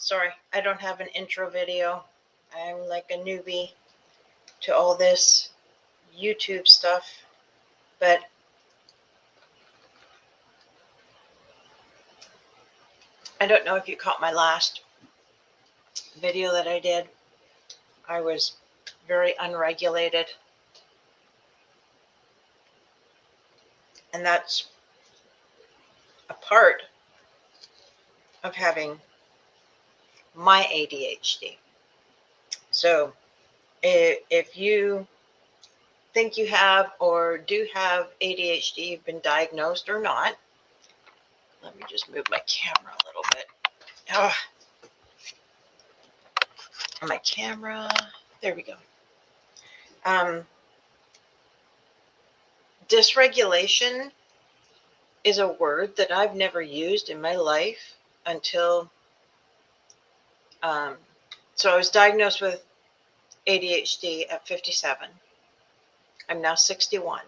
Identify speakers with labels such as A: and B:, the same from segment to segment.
A: Sorry, I don't have an intro video. I'm like a newbie to all this YouTube stuff, but I don't know if you caught my last video that I did. I was very unregulated, and that's a part of having my ADHD. So if you think you have or do have ADHD, you've been diagnosed or not. Let me just move my camera a little bit. My camera. There we go. Dysregulation is a word that I've never used in my life until. So I was diagnosed with ADHD at 57. I'm now 61.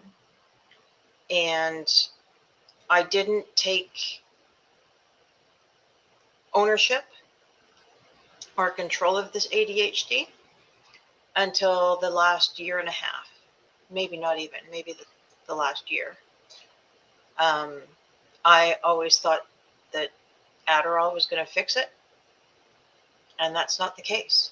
A: And I didn't take ownership or control of this ADHD until the last year and a half. Maybe not even, maybe the last year. I always thought that Adderall was going to fix it, and that's not the case.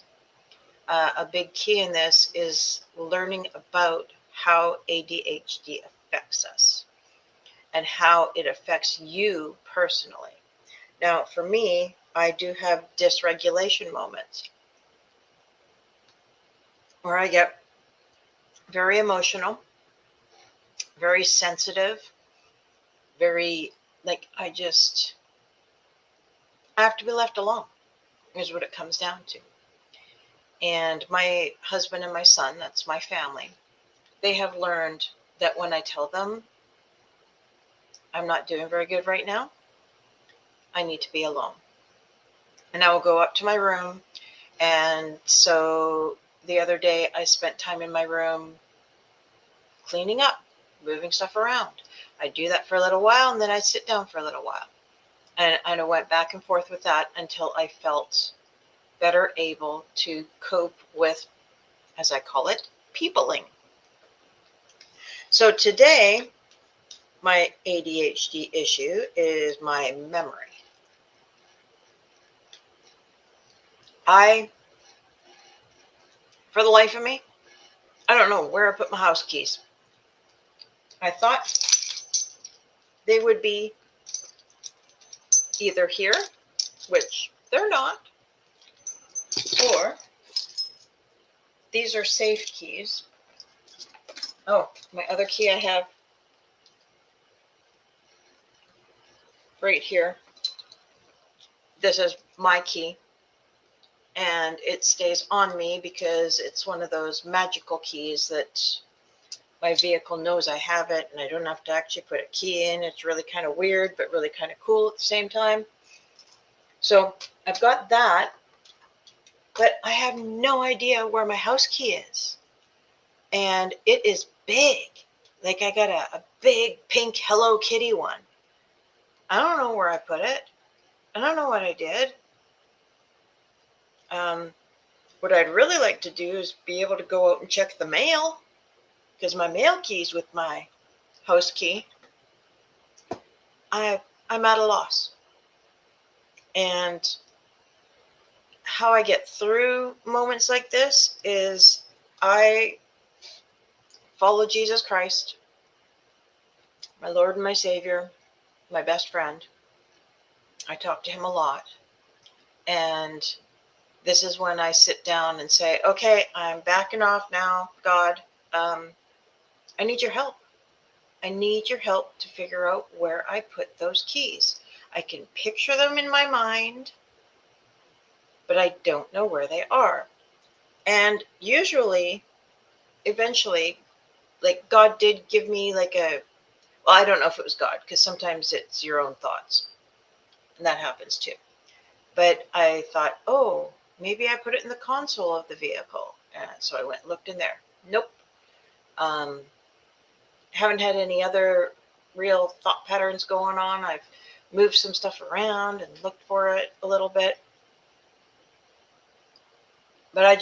A: A big key in this is learning about how ADHD affects us and how it affects you personally. Now, for me, I do have dysregulation moments where I get very emotional, very sensitive, very I have to be left alone, is what it comes down to. And my husband and my son, that's my family, they have learned that when I tell them I'm not doing very good right now, I need to be alone. And I will go up to my room. And so the other day I spent time in my room cleaning up, moving stuff around. I do that for a little while, and then I sit down for a little while. And I went back and forth with that until I felt better able to cope with, as I call it, peopling. So today, my ADHD issue is my memory. For the life of me, I don't know where I put my house keys. I thought they would be either here, which they're not, or these are safe keys. Oh, my other key I have right here. This is my key, and it stays on me because it's one of those magical keys that my vehicle knows I have it, and I don't have to actually put a key in. It's really kind of weird, but really kind of cool at the same time. So I've got that, but I have no idea where my house key is. And it is big. Like I got a big pink Hello Kitty one. I don't know where I put it. I don't know what I did. What I'd really like to do is be able to go out and check the mail, because my mail key's with my house key. I'm at a loss. And how I get through moments like this is I follow Jesus Christ, my Lord and my Savior, my best friend. I talk to him a lot. And this is when I sit down and say, okay, I'm backing off now, God. I need your help. I need your help to figure out where I put those keys. I can picture them in my mind, but I don't know where they are. And usually, eventually, God did give me well, I don't know if it was God, because sometimes it's your own thoughts, and that happens too. But I thought, oh, maybe I put it in the console of the vehicle. And so I went and looked in there. Nope. Haven't had any other real thought patterns going on. I've moved some stuff around and looked for it a little bit. But I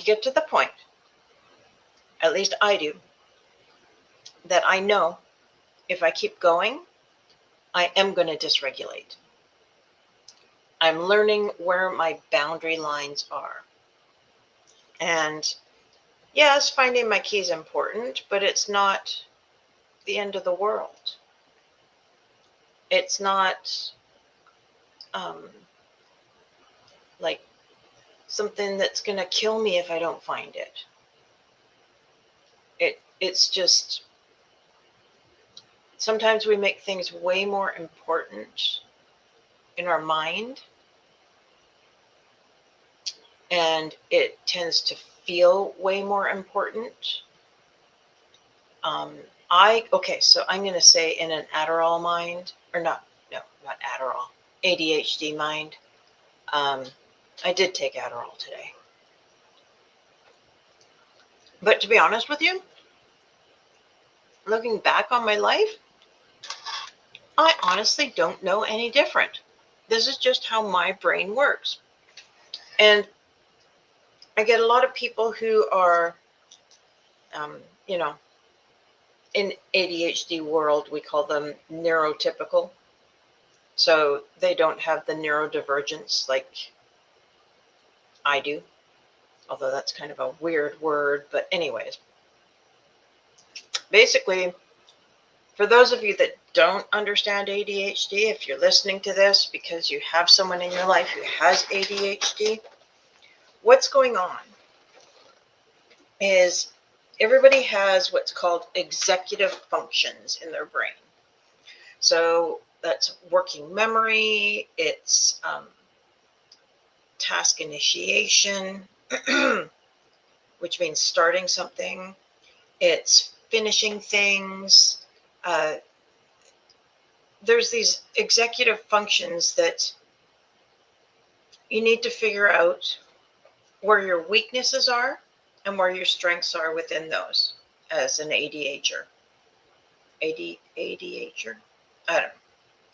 A: get to the point, at least I do, that I know if I keep going, I am going to dysregulate. I'm learning where my boundary lines are. And yes, finding my key is important, but it's not the end of the world. It's not like something that's going to kill me if I don't find it. It's just, sometimes we make things way more important in our mind, and it tends to feel way more important. Okay, so I'm going to say in an Adderall mind, or not Adderall, ADHD mind. I did take Adderall today. But to be honest with you, looking back on my life, I honestly don't know any different. This is just how my brain works. And I get a lot of people who are, in ADHD world, we call them neurotypical. So they don't have the neurodivergence like I do, although that's kind of a weird word. But anyways, basically, for those of you that don't understand ADHD, if you're listening to this because you have someone in your life who has ADHD, what's going on is everybody has what's called executive functions in their brain. So that's working memory, it's task initiation, which means starting something. It's finishing things. There's these executive functions that you need to figure out where your weaknesses are and where your strengths are within those as an ADHDer. ADHDer? I don't know.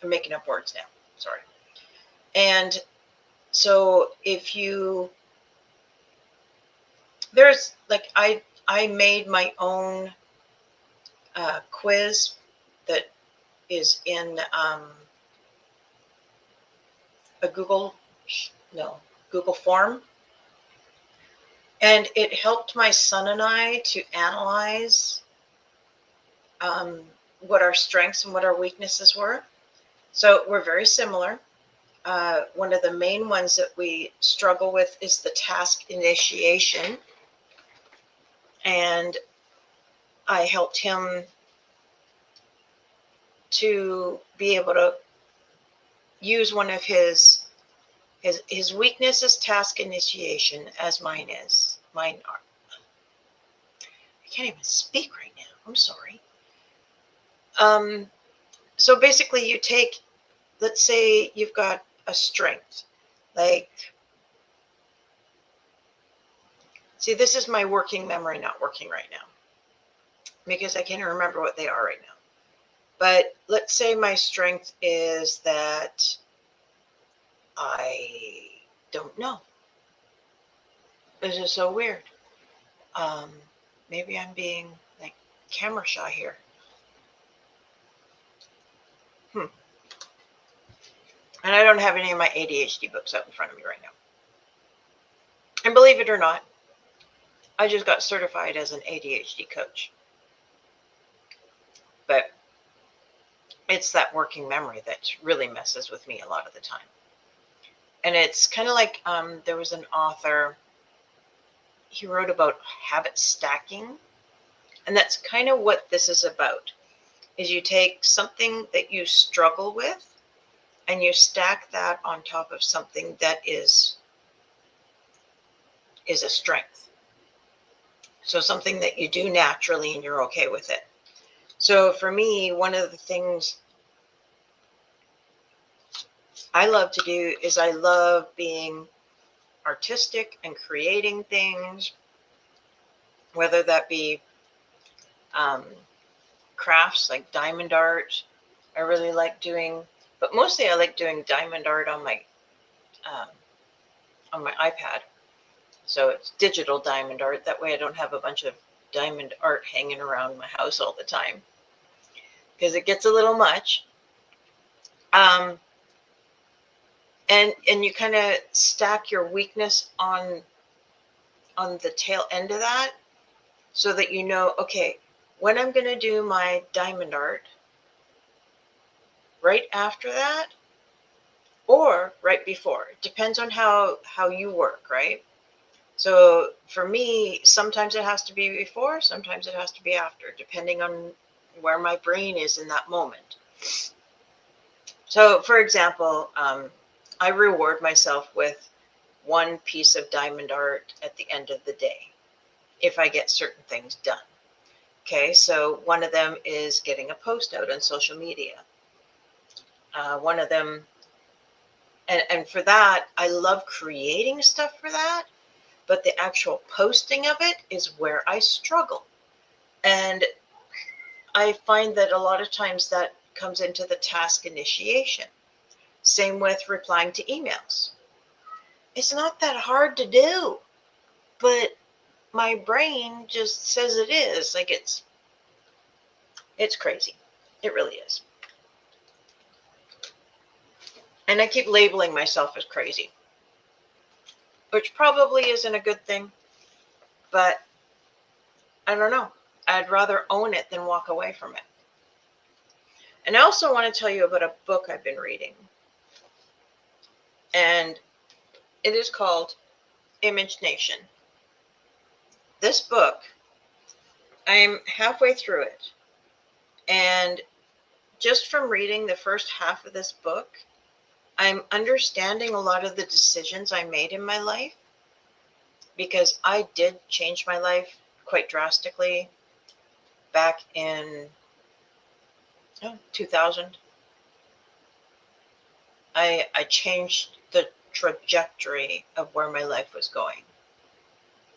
A: I'm making up words now. Sorry. And so there's like, I made my own quiz that is in a Google form. And it helped my son and I to analyze what our strengths and what our weaknesses were. So we're very similar. One of the main ones that we struggle with is the task initiation. And I helped him to be able to use one of his weakness is task initiation, as mine is. Mine are. I can't even speak right now. I'm sorry. So basically you take, let's say you've got a strength, like, see, this is my working memory not working right now because I can't remember what they are right now. But let's say my strength is that I don't know. This is so weird. Maybe I'm being like camera shy here. And I don't have any of my ADHD books up in front of me right now. And believe it or not, I just got certified as an ADHD coach. But it's that working memory that really messes with me a lot of the time. And it's kind of like there was an author, he wrote about habit stacking. And that's kind of what this is about, is you take something that you struggle with and you stack that on top of something that is a strength. So something that you do naturally and you're okay with it. So for me, one of the things I love to do is I love being artistic and creating things, whether that be crafts like diamond art. I really like doing, but mostly I like doing diamond art on my on my iPad. So it's digital diamond art. That way I don't have a bunch of diamond art hanging around my house all the time, because it gets a little much. And you kind of stack your weakness on the tail end of that, so that you know, okay, when I'm going to do my diamond art, right after that or right before. It depends on how you work, right? So for me, sometimes it has to be before, sometimes it has to be after, depending on where my brain is in that moment. So for example, I reward myself with one piece of diamond art at the end of the day if I get certain things done. Okay, so one of them is getting a post out on social media. One of them, and for that, I love creating stuff for that, but the actual posting of it is where I struggle. And I find that a lot of times that comes into the task initiation. Same with replying to emails. It's not that hard to do, but my brain just says it is. Like it's crazy. It really is. And I keep labeling myself as crazy, which probably isn't a good thing, but I don't know. I'd rather own it than walk away from it. And I also want to tell you about a book I've been reading. And it is called Image Nation. This book, I'm halfway through it. And just from reading the first half of this book, I'm understanding a lot of the decisions I made in my life, because I did change my life quite drastically back in 2000. I changed the trajectory of where my life was going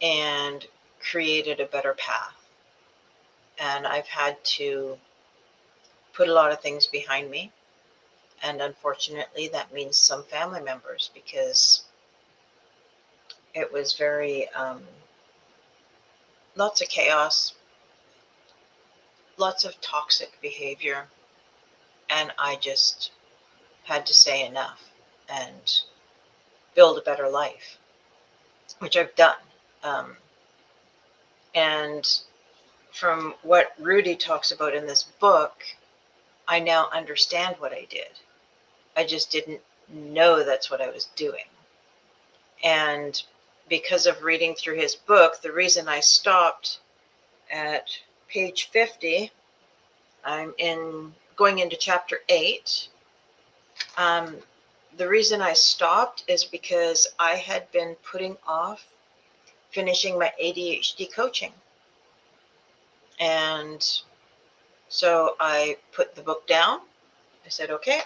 A: and created a better path. And I've had to put a lot of things behind me. And unfortunately, that means some family members, because it was very, lots of chaos, lots of toxic behavior. And I just had to say enough and build a better life, which I've done. And from what Rudy talks about in this book, I now understand what I did. I just didn't know that's what I was doing. And because of reading through his book, the reason I stopped at page 50, I'm going into chapter 8. The reason I stopped is because I had been putting off finishing my ADHD coaching. And so I put the book down. I said, okay,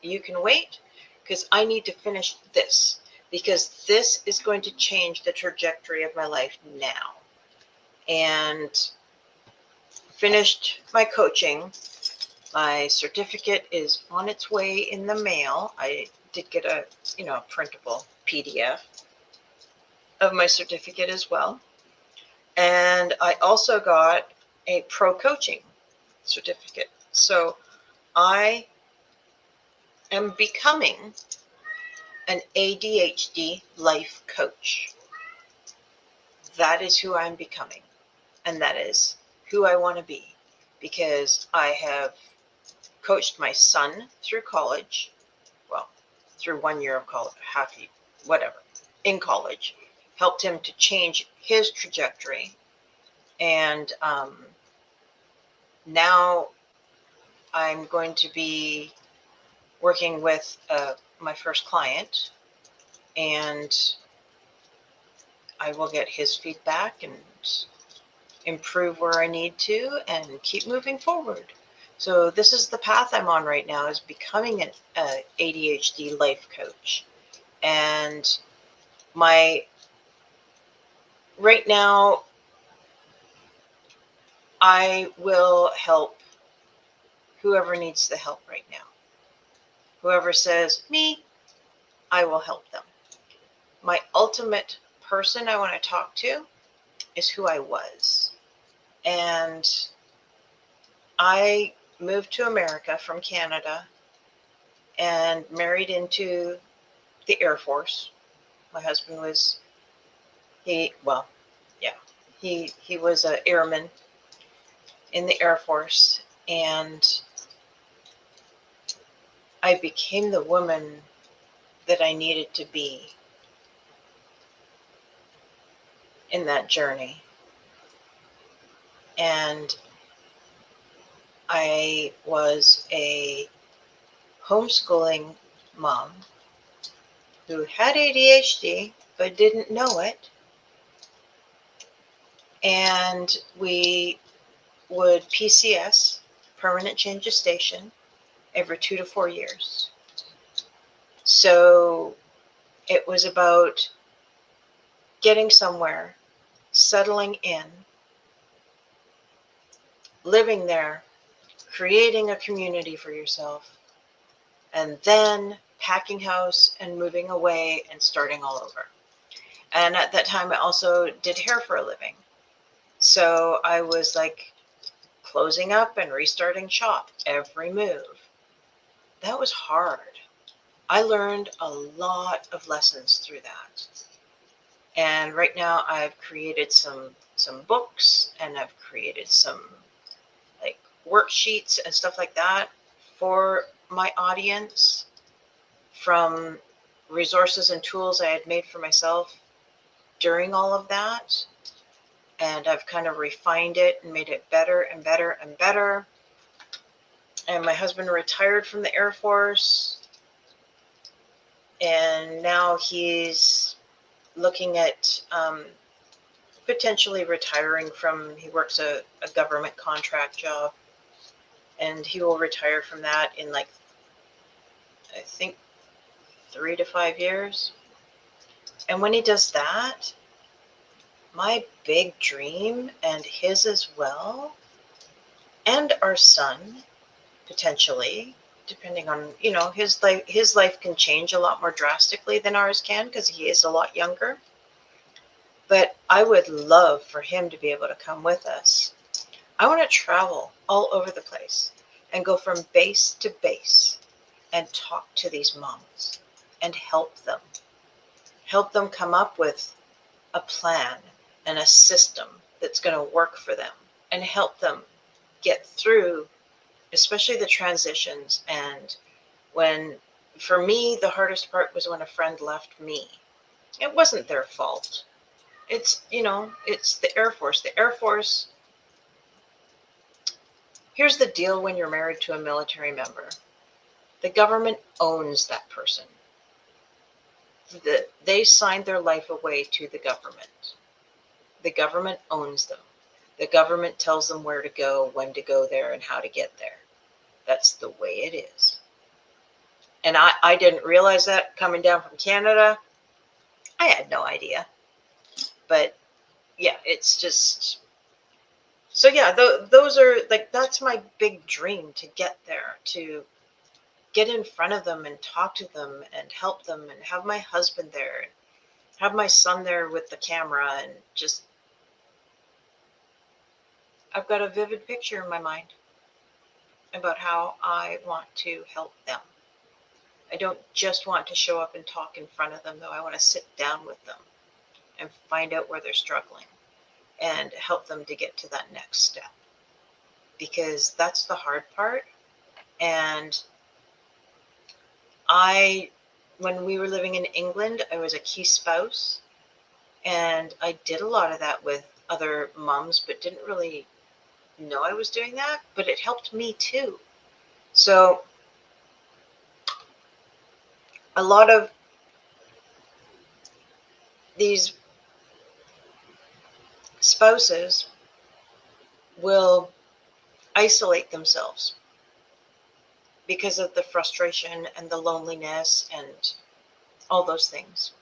A: you can wait, because I need to finish this, because this is going to change the trajectory of my life now. And finished my coaching. My certificate is on its way in the mail. I did get a printable PDF of my certificate as well. And I also got a pro coaching certificate. So I am becoming an ADHD life coach. That is who I'm becoming. And that is who I want to be, because I have coached my son through college. Well, through 1 year of college, in college, helped him to change his trajectory. And now I'm going to be working with my first client, and I will get his feedback and improve where I need to and keep moving forward. So this is the path I'm on right now, is becoming an ADHD life coach. And right now, I will help whoever needs the help right now. Whoever says, me, I will help them. my ultimate person I want to talk to is who I was. And I moved to America from Canada and married into the Air Force. My husband was, he was an airman in the Air Force, and I became the woman that I needed to be in that journey. And I was a homeschooling mom who had ADHD but didn't know it. And we would PCS, permanent change of station, every 2 to 4 years. So it was about getting somewhere, settling in, living there, creating a community for yourself, and then packing house and moving away and starting all over. And at that time, I also did hair for a living. So I was like closing up and restarting shop every move. That was hard. I learned a lot of lessons through that. And right now I've created some books, and I've created some like worksheets and stuff like that for my audience from resources and tools I had made for myself during all of that. And I've kind of refined it and made it better and better and better. And my husband retired from the Air Force, and now he's looking at potentially retiring from, he works a government contract job, and he will retire from that in like, I think 3 to 5 years. And when he does that, my big dream, and his as well, and our son potentially, depending on, his life can change a lot more drastically than ours can because he is a lot younger. But I would love for him to be able to come with us. I want to travel all over the place and go from base to base and talk to these moms and help them come up with a plan and a system that's going to work for them, and help them get through, especially the transitions. And when, for me, the hardest part was when a friend left me. It wasn't their fault. It's the Air Force. The Air Force, here's the deal when you're married to a military member. The government owns that person. They signed their life away to the government. The government owns them. The government tells them where to go, when to go there, and how to get there. That's the way it is. And I didn't realize that coming down from Canada. I had no idea. But yeah, it's just, so yeah, those are like, that's my big dream, to get there, to get in front of them and talk to them and help them, and have my husband there, and have my son there with the camera, and just, I've got a vivid picture in my mind about how I want to help them. I don't just want to show up and talk in front of them, though. I want to sit down with them and find out where they're struggling and help them to get to that next step, because that's the hard part. And when we were living in England, I was a key spouse, and I did a lot of that with other moms, but didn't really know I was doing that, but it helped me too. So a lot of these spouses will isolate themselves because of the frustration and the loneliness and all those things.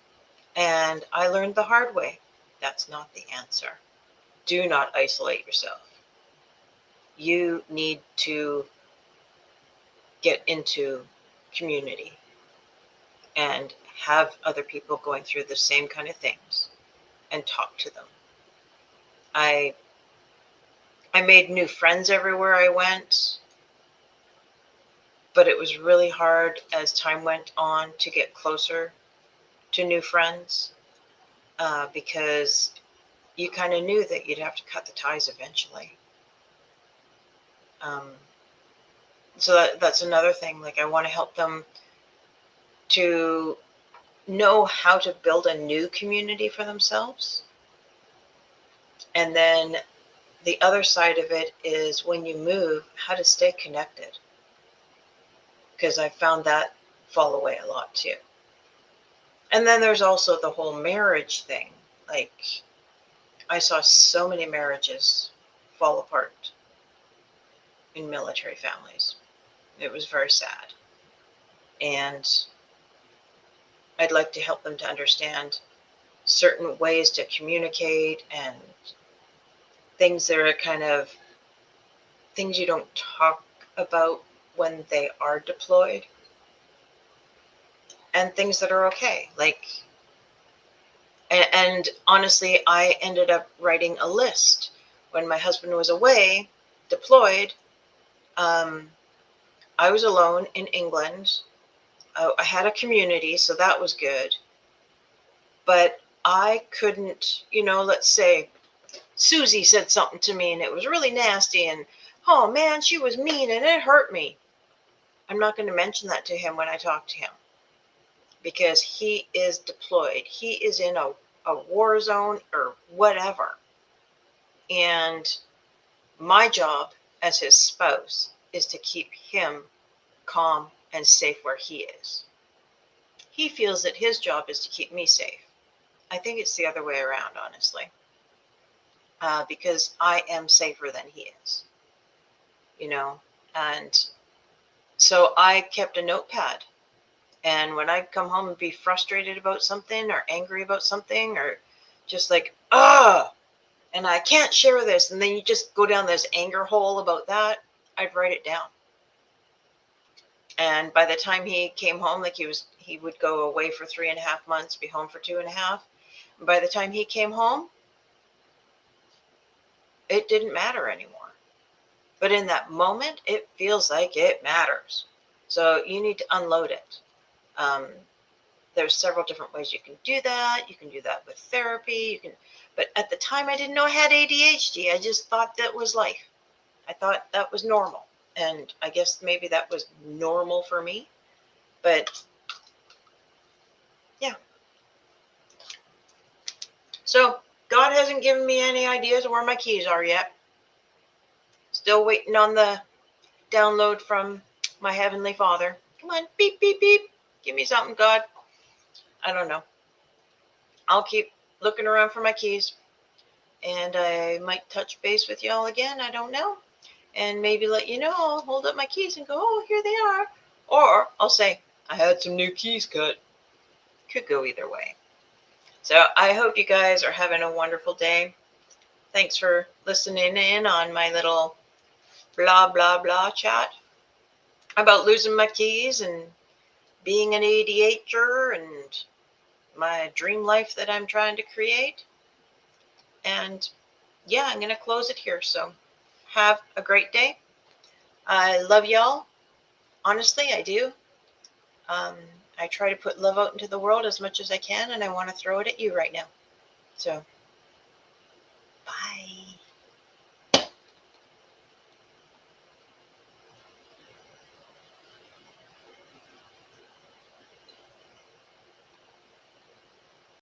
A: And I learned the hard way, that's not the answer. Do not isolate yourself. You need to get into community. and have other people going through the same kind of things and talk to them. I made new friends everywhere I went, but it was really hard as time went on to get closer to new friends because you kind of knew that you'd have to cut the ties eventually. So that's another thing. Like, I want to help them to know how to build a new community for themselves. And then the other side of it is when you move, how to stay connected. Because I found that fall away a lot too. And then there's also the whole marriage thing. Like, I saw so many marriages fall apart in military families. It was very sad. And I'd like to help them to understand certain ways to communicate and things that are kind of things you don't talk about when they are deployed, and things that are okay. Like, and honestly, I ended up writing a list when my husband was away, deployed. I was alone in England. I had a community, so that was good. But I couldn't, let's say Susie said something to me and it was really nasty, and oh man, she was mean and it hurt me. I'm not going to mention that to him when I talk to him because he is deployed. He is in a war zone or whatever. And my job as his spouse is to keep him calm and safe where he is. He feels that his job is to keep me safe. I think it's the other way around, honestly, because I am safer than he is, and so I kept a notepad. And when I'd come home and be frustrated about something or angry about something or just like, and I can't share this, and then you just go down this anger hole about that, I'd write it down. And by the time he came home, like he would go away for 3.5 months, be home for 2.5. And by the time he came home, it didn't matter anymore. But in that moment, it feels like it matters. So you need to unload it. There's several different ways you can do that. You can do that with therapy. But at the time, I didn't know I had ADHD. I just thought that was life. I thought that was normal. And I guess maybe that was normal for me. But yeah. So God hasn't given me any ideas of where my keys are yet. Still waiting on the download from my Heavenly Father. Come on, beep, beep, beep. Give me something, God. I don't know. I'll keep looking around for my keys. And I might touch base with y'all again. I don't know. And maybe let you know. I'll hold up my keys and go, oh, here they are. Or I'll say, I had some new keys cut. Could go either way. So I hope you guys are having a wonderful day. Thanks for listening in on my little blah, blah, blah chat about losing my keys and being an ADHDer and my dream life that I'm trying to create. And yeah, I'm going to close it here. So have a great day. I love y'all. Honestly, I do. I try to put love out into the world as much as I can, and I want to throw it at you right now. So